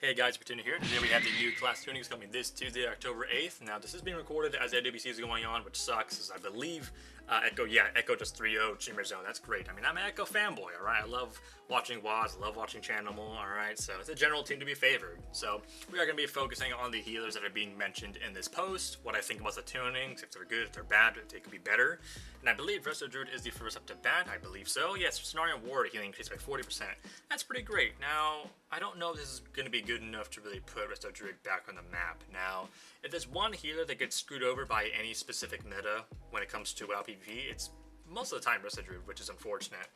Hey guys, Fortuna here. Today we have the new class tunings coming this Tuesday, October 8th. Now this is being recorded as AWC is going on, which sucks, as I believe Echo just 3-0 Shimmer Zone. That's great. I mean, I'm an Echo fanboy, alright? I love watching WoWs, I love watching Chanimal, alright? So it's a general team to be favored. So we are going to be focusing on the healers that are being mentioned in this post, what I think about the tunings, if they're good, if they're bad, if they could be better. And I believe Resto Druid is the first up to bat, I believe so. Yes, Scenario Ward healing increased by 40%. That's pretty great. Now, I don't know if this is going to be good enough to really put Resto Druid back on the map. Now, if there's one healer that gets screwed over by any specific meta when it comes to WoW PvP, it's most of the time Resto Druid, which is unfortunate.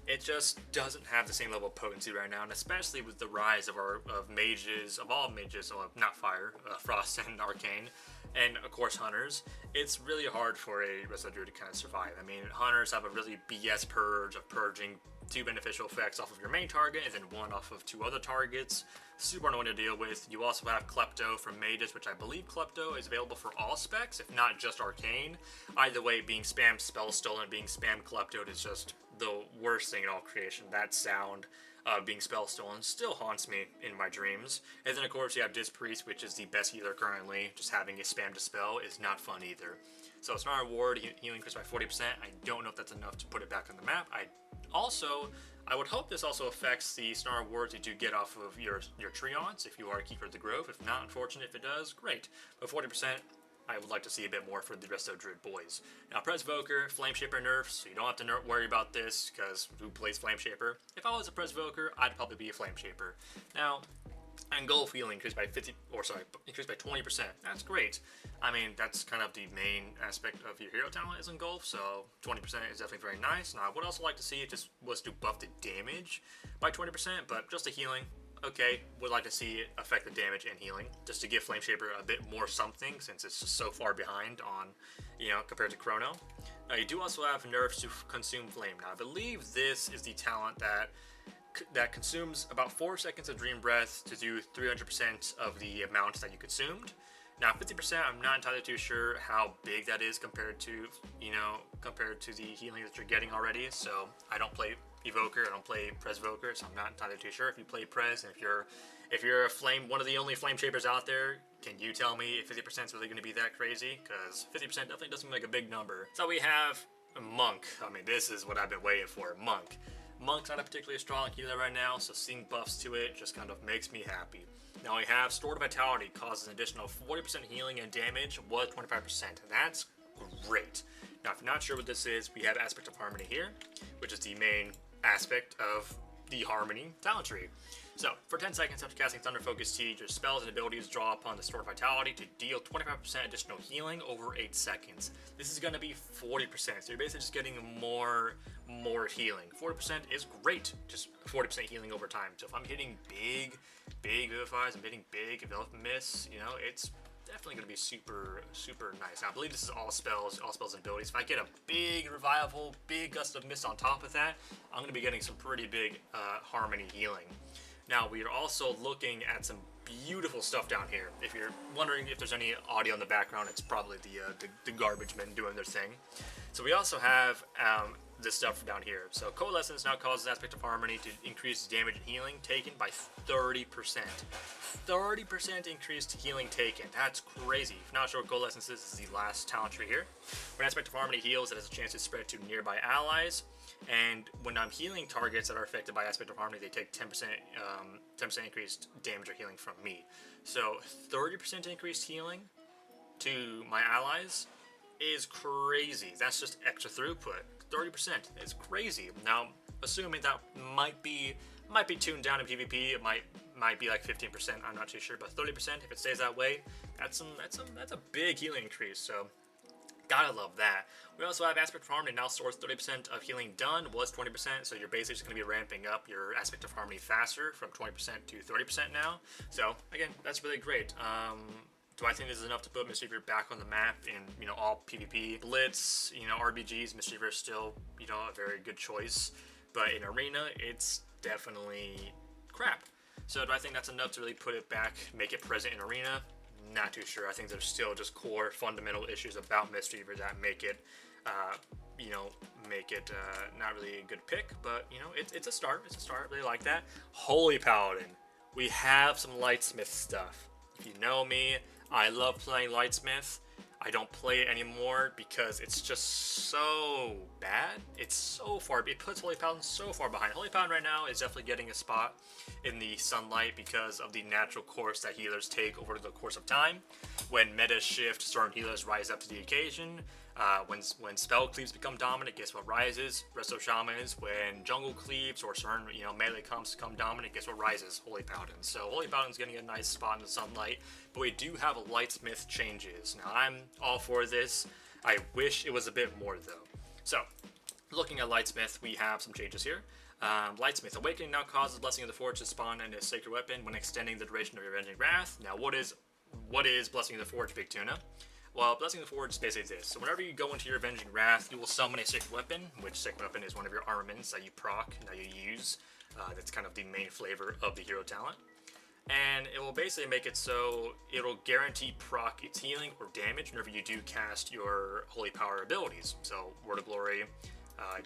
It just doesn't have the same level of potency right now, and especially with the rise of mages, of all mages, well, not fire, frost and arcane, and of course hunters, it's really hard for a Resto Druid to kind of survive. I mean, hunters have a really BS purge of purging 2 beneficial effects off of your main target and then 1 off of 2 other targets. Super annoying to deal with. You also have Klepto from mages, which I believe Klepto is available for all specs, if not just arcane. Either way, being spam spell stolen, being spam Klepto is just the worst thing in all creation. That sound being spell stolen still haunts me in my dreams. And then of course you have Dispriest, which is the best healer currently. Just having a spam to spell is not fun either. So it's not a reward, healing increased by 40%. I don't know if that's enough to put it back on the map. I would hope this also affects the Snar Wards you do get off of your Treants if you are a Keeper of the Grove. If not, unfortunate if it does, great. But 40%, I would like to see a bit more for the Resto Druid boys. Now, Presvoker, Flameshaper nerfs, so you don't have to worry about this, because who plays Flameshaper? If I was a Presvoker, I'd probably be a Flameshaper. Now, Engulf healing increased by 20%. That's great. I mean, that's kind of the main aspect of your hero talent is Engulf, so 20% is definitely very nice. Now, I would also like to see it just was to buff the damage by 20%, but just the healing, okay, would like to see it affect the damage and healing, just to give Flameshaper a bit more something, since it's just so far behind on, compared to Chrono. Now, you do also have nerfs to Consume Flame. Now, I believe this is the talent that consumes about 4 seconds of Dream Breath to do 300% of the amount that you consumed. Now 50%, I'm not entirely too sure how big that is compared to the healing that you're getting already. So I don't play Evoker, I don't play Presvoker, so I'm not entirely too sure if you play Pres, and if you're one of the only Flame Shapers out there, can you tell me if 50% is really going to be that crazy? Because 50% definitely doesn't seem like a big number. So we have Monk. I mean, this is what I've been waiting for, Monk. Monk's not a particularly strong healer right now, so seeing buffs to it just kind of makes me happy. Now we have Stored Vitality, causes an additional 40% healing and damage, was 25%. That's great. Now if you're not sure what this is, we have Aspect of Harmony here, which is the main aspect of the Harmony talent tree. So, for 10 seconds after casting Thunder Focus Siege, your spells and abilities draw upon the Stored Vitality to deal 25% additional healing over 8 seconds. This is going to be 40%, so you're basically just getting more healing. 40% is great, just 40% healing over time. So if I'm hitting big Vivifies, I'm hitting big Enveloping Mists, it's definitely going to be super, super nice. Now, I believe this is all spells and abilities. If I get a big Revival, big Gust of Mist on top of that, I'm going to be getting some pretty big Harmony healing. Now, we are also looking at some beautiful stuff down here. If you're wondering if there's any audio in the background, it's probably the garbage men doing their thing. So we also have this stuff down here. So Coalescence now causes Aspect of Harmony to increase damage and healing taken by 30%. 30% increased healing taken. That's crazy. If not sure what Coalescence is, this is the last talent tree here. When Aspect of Harmony heals, it has a chance to spread to nearby allies. And when I'm healing targets that are affected by Aspect of Harmony, they take 10% increased damage or healing from me. So 30% increased healing to my allies is crazy. That's just extra throughput. 30% is crazy. Now, assuming that might be tuned down in PvP, it might be like 15%. I'm not too sure, but 30%, if it stays that way, that's a big healing increase. So. Gotta love that. We also have Aspect of Harmony now stores 30% of healing done, was 20%, so you're basically just going to be ramping up your Aspect of Harmony faster from 20% to 30% now. So, again, that's really great. Do I think this is enough to put Mistweaver back on the map in, all PvP? Blitz, RBGs, Mistweaver is still, a very good choice. But in Arena, it's definitely crap. So do I think that's enough to really put it back, make it present in Arena? Not too sure. I think there's still just core fundamental issues about Mistweaver that make it, not really a good pick. But it's a start. It's a start. I really like that. Holy Paladin. we have some lightsmith stuff. If you know me, I love playing lightsmith. I don't play it anymore because it's just so bad. It's so far, it puts Holy Paladin so far behind. Holy Paladin right now is definitely getting a spot in the sunlight because of the natural course that healers take over the course of time. When metas shift, certain healers rise up to the occasion. When spell cleaves become dominant, guess what rises? Resto Shamans. When jungle cleaves or certain melee comps become dominant, guess what rises? Holy Paladin. So Holy Paladin's getting a nice spot in the sunlight, but we do have a lightsmith changes. Now I'm all for this. I wish it was a bit more though. So looking at lightsmith, we have some changes here. Lightsmith Awakening now causes Blessing of the Forge to spawn in a sacred weapon when extending the duration of your Avenging Wrath. Now what is Blessing of the Forge, Big Tuna? Well, Blessing of the Forge is basically this. So whenever you go into your Avenging Wrath, you will summon a sacred weapon, which sacred weapon is one of your armaments that you proc, that you use. That's kind of the main flavor of the hero talent. And it will basically make it so it'll guarantee proc its healing or damage whenever you do cast your Holy Power abilities. So Word of Glory,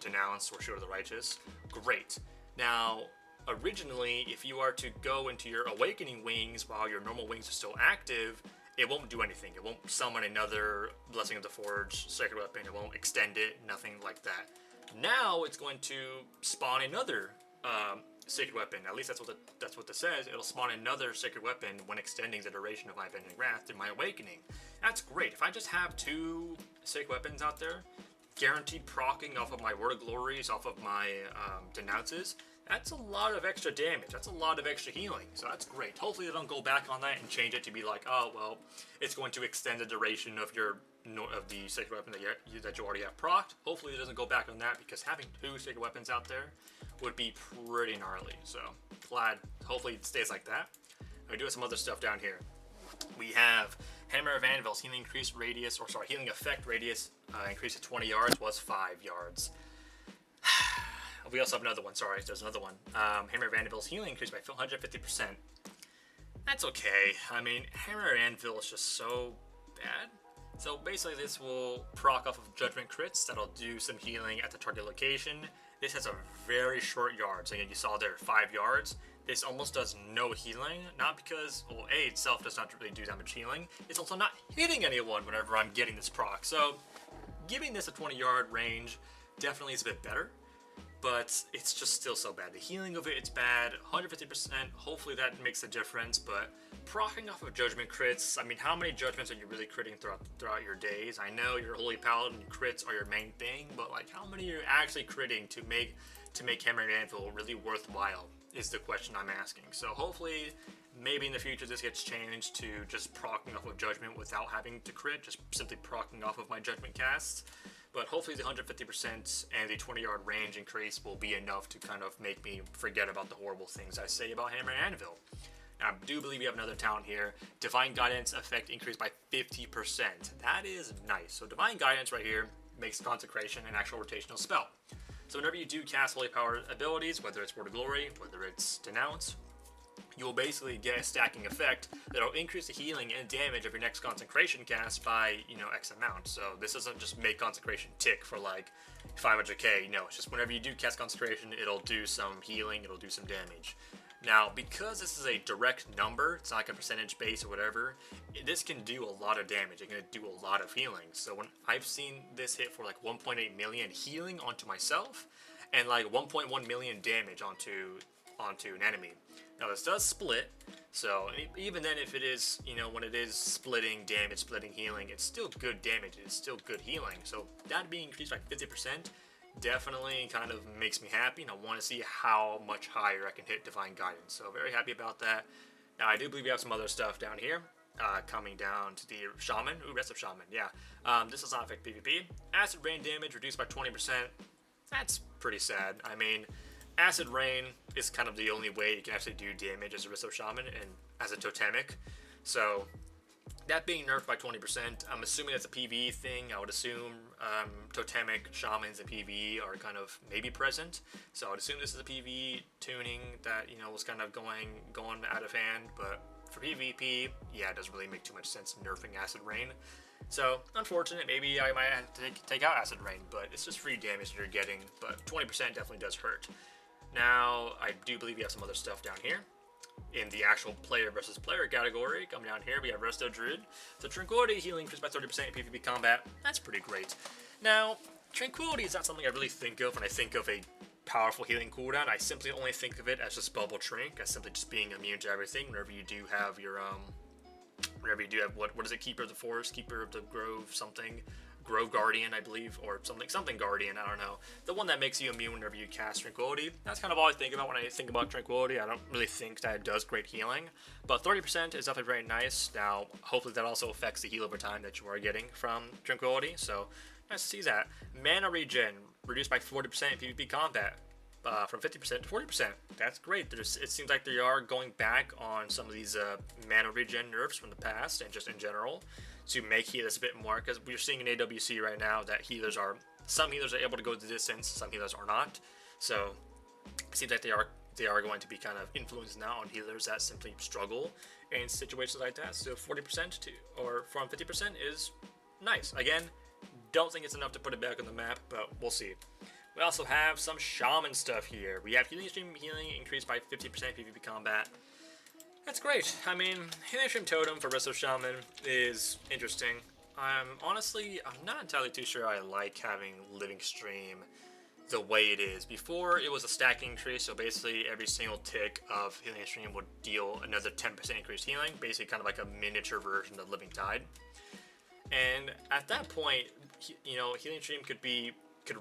Denounce, or Shield of the Righteous. Great. Now, originally, if you are to go into your Awakening Wings while your normal wings are still active, it won't do anything. It won't summon another Blessing of the Forge sacred weapon. It won't extend it, nothing like that. Now it's going to spawn another sacred weapon. At least that's what this says. It'll spawn another sacred weapon when extending the duration of my Avenging Wrath through my Awakening. That's great. If I just have 2 sacred weapons out there, guaranteed proccing off of my Word of Glories, off of my Denounces, that's a lot of extra damage. That's a lot of extra healing. So that's great. Hopefully they don't go back on that and change it to be like, oh, well, it's going to extend the duration of the sacred weapon that you already have procced. Hopefully it doesn't go back on that because having 2 sacred weapons out there would be pretty gnarly. So glad. Hopefully it stays like that. We do have some other stuff down here. We have Hammer of Anvil's healing healing effect radius increased to 20 yards was 5 yards. We also have another one, sorry, there's another one. Hammer of Anvil's healing increased by 150%. That's okay. I mean, Hammer of Anvil is just so bad. So basically this will proc off of Judgment crits that'll do some healing at the target location. This has a very short yard, so you saw there, 5 yards. This almost does no healing, not because, well, A itself does not really do that much healing. It's also not hitting anyone whenever I'm getting this proc. So giving this a 20-yard range definitely is a bit better. But it's just still so bad. The healing of it's bad, 150%, hopefully that makes a difference, but proccing off of Judgment crits, I mean, how many Judgments are you really critting throughout your days? I know your Holy Paladin crits are your main thing, but like, how many are you actually critting to make Hammer and Anvil really worthwhile is the question I'm asking. So hopefully, maybe in the future this gets changed to just proccing off of Judgment without having to crit, just simply proccing off of my Judgment casts. But hopefully the 150% and the 20-yard range increase will be enough to kind of make me forget about the horrible things I say about Hammer and Anvil. Now, I do believe we have another talent here. Divine Guidance effect increased by 50%. That is nice. So Divine Guidance right here makes Consecration an actual rotational spell. So whenever you do cast Holy Power abilities, whether it's Word of Glory, whether it's Denounce, you will basically get a stacking effect that will increase the healing and damage of your next Consecration cast by, X amount. So this doesn't just make Consecration tick for like 500k. No, it's just whenever you do cast Consecration, it'll do some healing, it'll do some damage. Now, because this is a direct number, it's not like a percentage base or whatever, this can do a lot of damage. It can do a lot of healing. So when I've seen this hit for like 1.8 million healing onto myself, and like 1.1 million damage onto an enemy. Now this does split, so even then if it is, when it is splitting damage, splitting healing, it's still good damage, it's still good healing. So that being increased by 50% definitely kind of makes me happy, and I want to see how much higher I can hit Divine Guidance. So very happy about that. Now I do believe we have some other stuff down here. Coming down to the Shaman. Ooh, Rest of Shaman, yeah. This does not affect PvP. Acid Rain damage reduced by 20%. That's pretty sad. I mean, Acid Rain is kind of the only way you can actually do damage as a Risto Shaman and as a totemic. So that being nerfed by 20%, I'm assuming that's a PvE thing. I would assume totemic shamans and PvE are kind of maybe present. So I would assume this is a PvE tuning that was kind of going out of hand. But for PvP, yeah, it doesn't really make too much sense nerfing Acid Rain. So, unfortunate, maybe I might have to take out Acid Rain, but it's just free damage that you're getting, but 20% definitely does hurt. Now, I do believe we have some other stuff down here. in the actual player versus player category, coming down here, we have Resto Druid. So Tranquility healing increased by 30% in PvP combat. That's pretty great. Now, Tranquility is not something I really think of when I think of a powerful healing cooldown. I simply only think of it as just Bubble Trink, as simply just being immune to everything whenever you do have your, whenever you do have, what is it, Keeper of the Forest, Keeper of the Grove, something, Grove Guardian, I believe, or something Guardian, I don't know. The one that makes you immune whenever you cast Tranquility. That's kind of all I think about when I think about Tranquility. I don't really think that it does great healing, but 30% is definitely very nice. Now, hopefully that also affects the heal over time that you are getting from Tranquility, so nice to see that. Mana regen, reduced by 40% in PvP combat. From 50% to 40%. That's great. It seems like they are going back on some of these mana regen nerfs from the past and just in general to make healers a bit more, because we're seeing in AWC right now that some healers are able to go the distance, some healers are not. So it seems like they are going to be kind of influenced now on healers that simply struggle in situations like that. So 40% or from 50% is nice. Again, don't think it's enough to put it back on the map, but we'll see. We also have some Shaman stuff here. We have Healing Stream healing increased by 50% PvP combat. That's great. I mean, Healing Stream Totem for Resto Shaman is interesting. Honestly, I'm not entirely too sure I like having Living Stream the way it is. Before, it was a stacking tree, so basically every single tick of Healing Stream would deal another 10% increased healing, basically kind of like a miniature version of Living Tide. And at that point, you know, Healing Stream could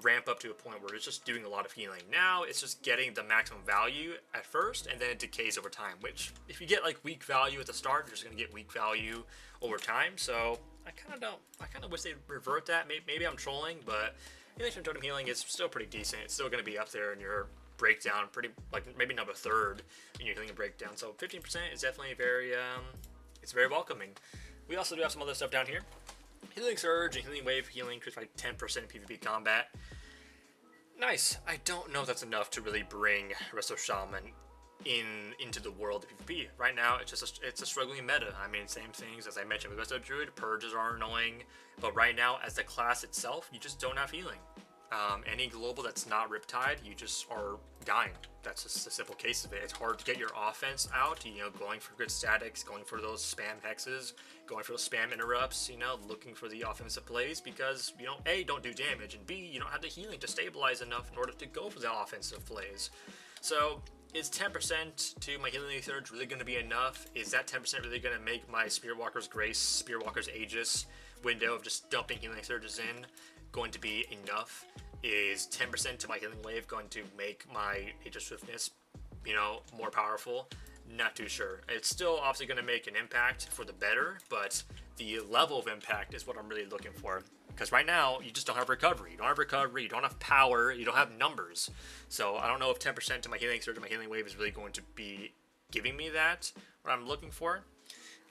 ramp up to a point where it's just doing a lot of healing. Now it's just getting the maximum value at first, and then it decays over time, which if you get like weak value at the start, you're just going to get weak value over time. So I kind of wish they'd revert that. Maybe I'm trolling, but Healing Stream Totem healing is still pretty decent. It's still going to be up there in your breakdown, pretty like maybe number third in your healing breakdown. So 15% is definitely it's very welcoming. We also do have some other stuff down here. Healing Surge and Healing Wave healing increased by 10% in PvP combat. Nice. I don't know if that's enough to really bring Resto Shaman into the world of PvP. Right now, it's a struggling meta. I mean, same things as I mentioned with Resto Druid. Purges are annoying, but right now, as the class itself, you just don't have healing. Any global that's not Riptide, you just are dying. That's just a simple case of it. It's hard to get your offense out, you know, going for good statics, going for those spam hexes, going for those spam interrupts, you know, looking for the offensive plays, because you know, A, don't do damage, and B, you don't have the healing to stabilize enough in order to go for the offensive plays. So is 10% to my Healing Surge really going to be enough? Is that 10% really going to make my Spearwalker's Grace, Spearwalker's Aegis window of just dumping Healing Surges in going to be enough? Is 10% to my Healing Wave going to make my Age of Swiftness, you know, more powerful? Not too sure. It's still obviously going to make an impact for the better, but the level of impact is what I'm really looking for. Because right now, you just don't have recovery. You don't have recovery, you don't have power, you don't have numbers. So I don't know if 10% to my Healing Surge and my Healing Wave is really going to be giving me that, what I'm looking for.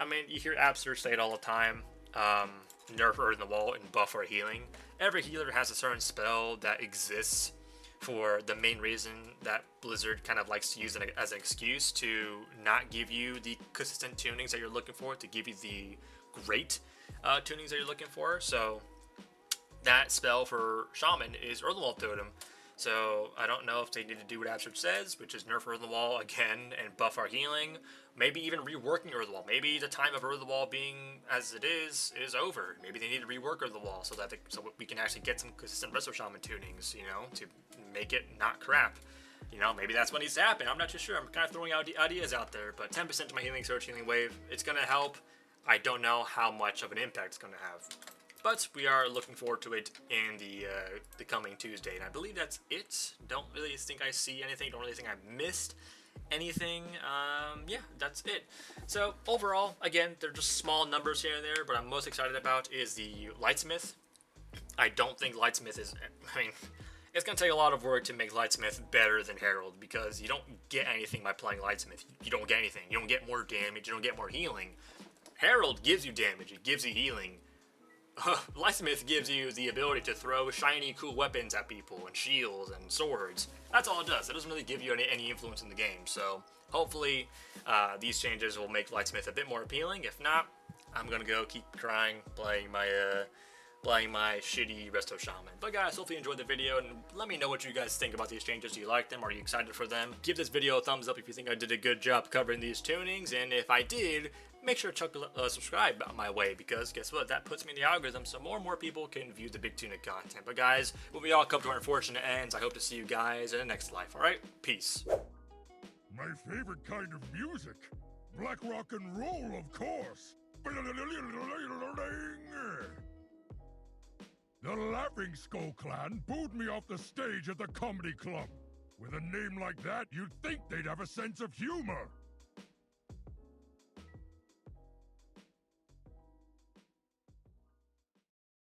I mean, you hear Abster say it all the time. Nerf Earth in the Wall and buff our healing. Every healer has a certain spell that exists for the main reason that Blizzard kind of likes to use it as an excuse to not give you the consistent tunings that you're looking for, to give you the great tunings that you're looking for. So that spell for Shaman is Earth in the Wall Totem. So I don't know if they need to do what Absurd says, which is nerf Earth in the Wall again and buff our healing. Maybe even reworking Earth in the Wall. Maybe the time of Earth in the Wall being as it is over. Maybe they need to rework Earth in the Wall so that so we can actually get some consistent Resto Shaman tunings, you know, to make it not crap. You know, maybe that's what needs to happen. I'm not too sure. I'm kind of throwing out ideas out there, but 10% to my Healing Surge, Healing Wave, it's going to help. I don't know how much of an impact it's going to have. But we are looking forward to it in the coming Tuesday, and I believe that's it. Don't really think I see anything. Don't really think I missed anything. Yeah, that's it. So overall, again, they're just small numbers here and there. But I'm most excited about is the lightsmith. I don't think lightsmith is. I mean, it's gonna take a lot of work to make lightsmith better than Herald, because you don't get anything by playing lightsmith. You don't get anything. You don't get more damage. You don't get more healing. Herald gives you damage. It gives you healing. Lightsmith gives you the ability to throw shiny, cool weapons at people and shields and swords. That's all it does. It doesn't really give you any influence in the game. So hopefully these changes will make Lightsmith a bit more appealing. If not, I'm gonna go keep crying, playing my playing my shitty Resto Shaman. But guys, hopefully you enjoyed the video, and let me know what you guys think about these changes. Do you like them? Are you excited for them? Give this video a thumbs up if you think I did a good job covering these tunings, and if I did, make sure to chuck a subscribe my way, because guess what? That puts me in the algorithm so more and more people can view the big tuna content. But guys, when we all come to our unfortunate ends, I hope to see you guys in the next life, alright? Peace. My favorite kind of music. Black rock and roll, of course. The Laughing Skull Clan booed me off the stage at the comedy club. With a name like that, you'd think they'd have a sense of humor.